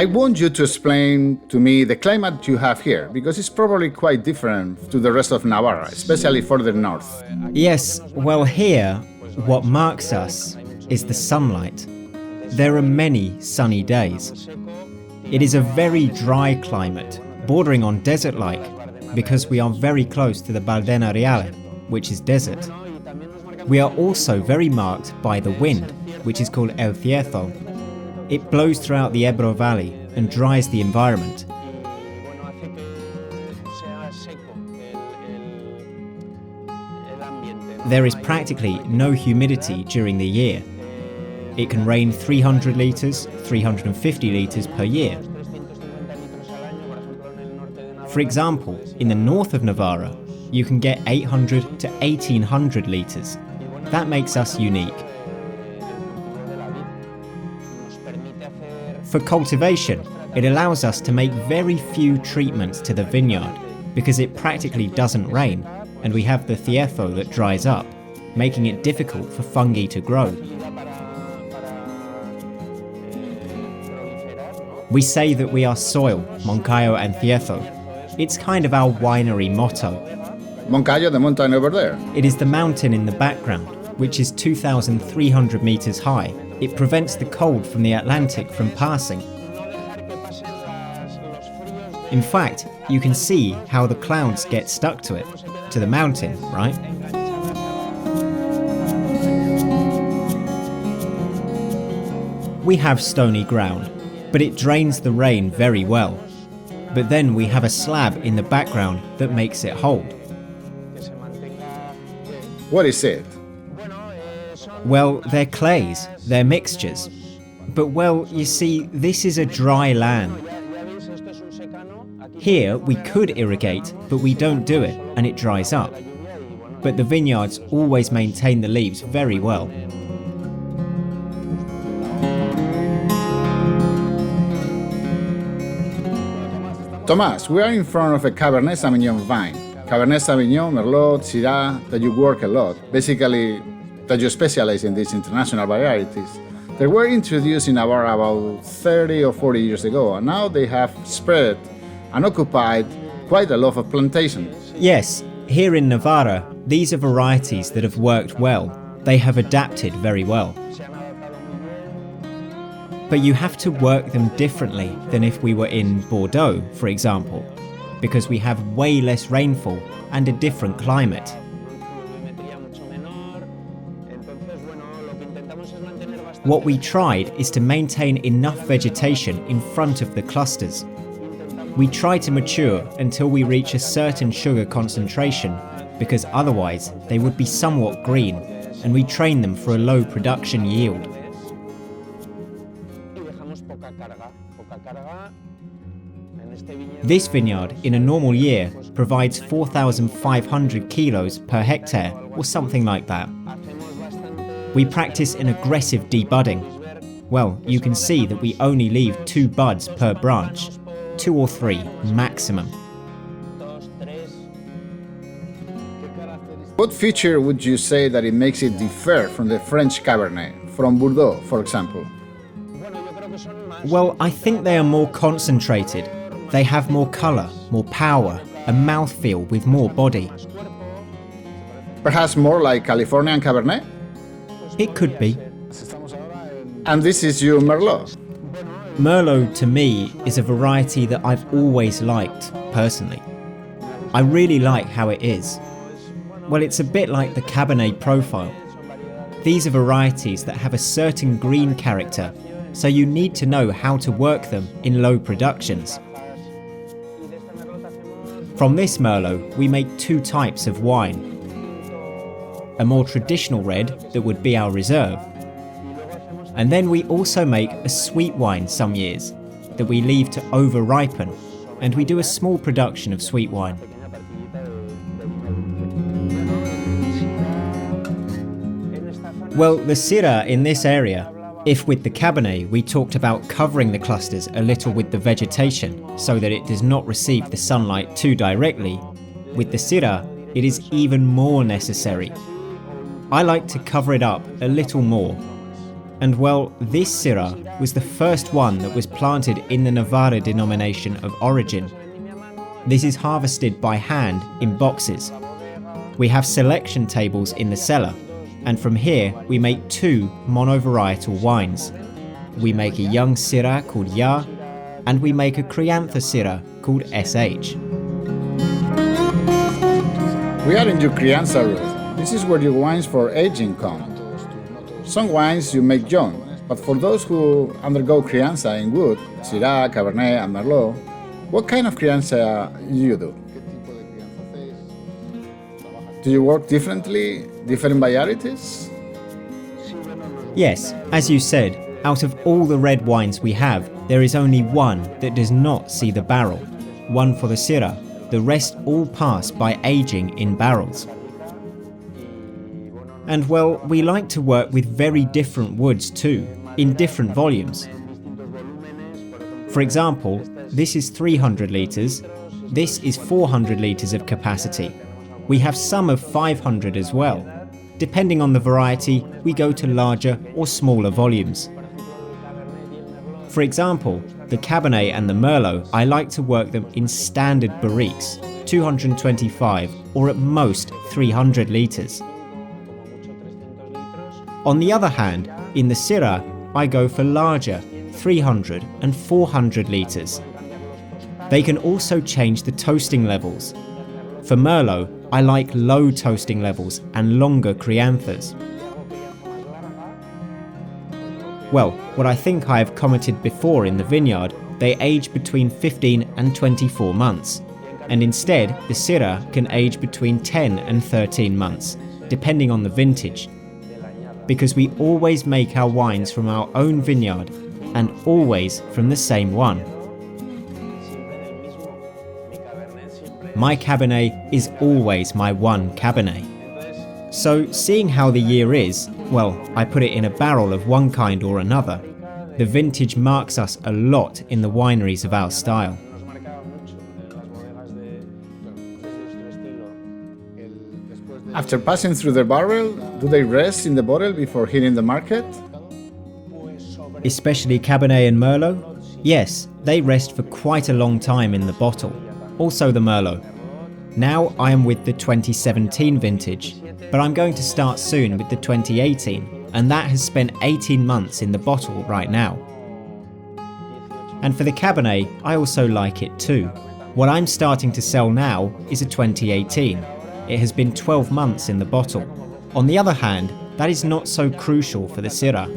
I want you to explain to me the climate you have here, because it's probably quite different to the rest of Navarra, especially further north. Yes, well here, what marks us is the sunlight. There are many sunny days. It is a very dry climate, bordering on desert-like, because we are very close to the Baldena Reale, which is desert. We are also very marked by the wind, which is called el cierzo. It blows throughout the Ebro Valley and dries the environment. There is practically no humidity during the year. It can rain 300 litres, 350 litres per year. For example, in the north of Navarra, you can get 800 to 1800 litres. That makes us unique. For cultivation, it allows us to make very few treatments to the vineyard because it practically doesn't rain and we have the cierzo that dries up, making it difficult for fungi to grow. We say that we are soil, Moncayo and cierzo. It's kind of our winery motto. Moncayo, the mountain over there. It is the mountain in the background, which is 2,300 meters high. It prevents the cold from the Atlantic from passing. In fact, you can see how the clouds get stuck to it, to the mountain, right? We have stony ground, but it drains the rain very well. But then we have a slab in the background that makes it hold. What is it? Well, they're clays, they're mixtures. But well, you see, this is a dry land. Here we could irrigate, but we don't do it and it dries up. But the vineyards always maintain the leaves very well. Thomas, we are in front of a Cabernet Sauvignon vine. Cabernet Sauvignon, Merlot, Syrah, that you work a lot. Basically, that you specialize in these international varieties. They were introduced in Navarra about 30 or 40 years ago, and now they have spread and occupied quite a lot of plantations. Yes, here in Navarra, these are varieties that have worked well. They have adapted very well. But you have to work them differently than if we were in Bordeaux, for example, because we have way less rainfall and a different climate. What we tried is to maintain enough vegetation in front of the clusters. We try to mature until we reach a certain sugar concentration, because otherwise they would be somewhat green, and we train them for a low production yield. This vineyard, in a normal year, provides 4,500 kilos per hectare, or something like that. We practice an aggressive debudding. Well, you can see that we only leave 2 buds per branch, 2 or 3 maximum. What feature would you say that it makes it differ from the French Cabernet, from Bordeaux, for example? Well, I think they are more concentrated. They have more colour, more power, a mouthfeel with more body. Perhaps more like Californian Cabernet? It could be. And this is your Merlot? Merlot, to me, is a variety that I've always liked, personally. I really like how it is. Well, it's a bit like the Cabernet profile. These are varieties that have a certain green character, so you need to know how to work them in low productions. From this Merlot, we make 2 types of wine. A more traditional red that would be our reserve. And then we also make a sweet wine some years that we leave to over-ripen, and we do a small production of sweet wine. Well, the Syrah in this area, if with the Cabernet we talked about covering the clusters a little with the vegetation so that it does not receive the sunlight too directly, with the Syrah it is even more necessary. I like to cover it up a little more. And well, this Syrah was the first one that was planted in the Navarra denomination of origin. This is harvested by hand in boxes. We have selection tables in the cellar, and from here we make 2 monovarietal wines. We make a young Syrah called Ya, and we make a Criantha Syrah called SH. We are in your crianza route. This is where your wines for aging come. Some wines you make young, but for those who undergo crianza in wood, Syrah, Cabernet and Merlot, what kind of crianza you do? Do you work differently, different varieties? Yes, as you said, out of all the red wines we have, there is only one that does not see the barrel, one for the Syrah. The rest all pass by aging in barrels. And well, we like to work with very different woods too, in different volumes. For example, this is 300 litres, this is 400 litres of capacity. We have some of 500 as well. Depending on the variety, we go to larger or smaller volumes. For example, the Cabernet and the Merlot, I like to work them in standard barriques, 225 or at most 300 litres. On the other hand, in the Syrah, I go for larger, 300 and 400 litres. They can also change the toasting levels. For Merlot, I like low toasting levels and longer crianthas. Well, what I think I have commented before in the vineyard, they age between 15 and 24 months, and instead the Syrah can age between 10 and 13 months, depending on the vintage. Because we always make our wines from our own vineyard, and always from the same one. My Cabernet is always my one Cabernet. So seeing how the year is, well, I put it in a barrel of one kind or another. The vintage marks us a lot in the wineries of our style. After passing through the barrel, do they rest in the bottle before hitting the market? Especially Cabernet and Merlot? Yes, they rest for quite a long time in the bottle. Also the Merlot. Now I am with the 2017 vintage, but I'm going to start soon with the 2018, and that has spent 18 months in the bottle right now. And for the Cabernet, I also like it too. What I'm starting to sell now is a 2018. It has been 12 months in the bottle. On the other hand, that is not so crucial for the Syrah.